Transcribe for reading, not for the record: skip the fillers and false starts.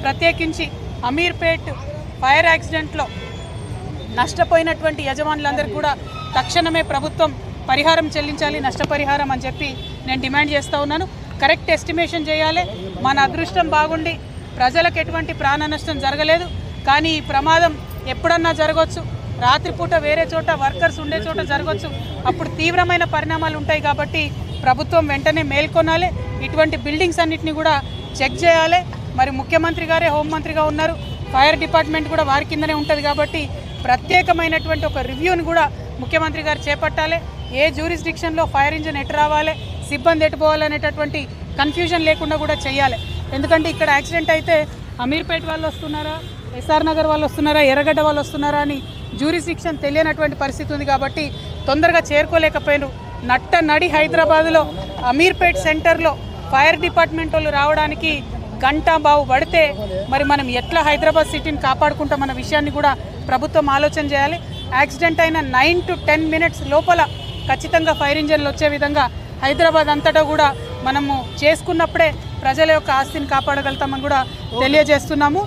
ప్రత్యేకించి అమీర్పేట్ ఫైర్ యాక్సిడెంట్లో నష్టపోయినటువంటి యజమానులందరికీ కూడా తక్షణమే ప్రభుత్వం పరిహారం చెల్లించాలి, నష్టపరిహారం అని చెప్పి నేను డిమాండ్ చేస్తూ ఉన్నాను. కరెక్ట్ ఎస్టిమేషన్ చేయాలి. మన అదృష్టం బాగుండి ప్రజలకు ఎటువంటి ప్రాణ నష్టం జరగలేదు, కానీ ఈ ప్రమాదం ఎప్పుడన్నా జరగవచ్చు. రాత్రిపూట వేరే చోట వర్కర్స్ ఉండే చోట జరగవచ్చు. అప్పుడు తీవ్రమైన పరిణామాలు ఉంటాయి. కాబట్టి ప్రభుత్వం వెంటనే మేల్కొనాలి. ఇటువంటి బిల్డింగ్స్ అన్నిటిని కూడా చెక్ చేయాలి. మరి ముఖ్యమంత్రి గారే హోంమంత్రిగా ఉన్నారు, ఫైర్ డిపార్ట్మెంట్ కూడా వారి కిందనే ఉంటుంది. కాబట్టి ప్రత్యేకమైనటువంటి ఒక రివ్యూని కూడా ముఖ్యమంత్రి గారు చేపట్టాలి. ఏ జ్యూరిస్డిక్షన్లో ఫైర్ ఇంజిన్ ఎటు రావాలి, సిబ్బంది ఎటు పోవాలనేటటువంటి కన్ఫ్యూజన్ లేకుండా కూడా చేయాలి. ఎందుకంటే ఇక్కడ యాక్సిడెంట్ అయితే అమీర్పేట్ వాళ్ళు వస్తున్నారా, ఎస్ఆర్ నగర్ వాళ్ళు వస్తున్నారా, ఎర్రగడ్డ వాళ్ళు వస్తున్నారా అని జ్యూరిస్డిక్షన్ తెలియనటువంటి పరిస్థితి ఉంది. కాబట్టి తొందరగా చేరుకోలేకపోయారు. నడి హైదరాబాద్లో అమీర్పేట్ సెంటర్లో ఫైర్ డిపార్ట్మెంట్ వాళ్ళు రావడానికి గంట బావు పడితే మరి మనం ఎట్లా హైదరాబాద్ సిటీని కాపాడుకుంటామన్న విషయాన్ని కూడా ప్రభుత్వం ఆలోచన చేయాలి. యాక్సిడెంట్ అయిన 9 to 10 minutes లోపల ఖచ్చితంగా ఫైర్ ఇంజన్లు వచ్చే విధంగా హైదరాబాద్ అంతటా కూడా మనము చేసుకున్నప్పుడే ప్రజల యొక్క ఆస్తిని కాపాడగలుగుతామని కూడా తెలియజేస్తున్నాము.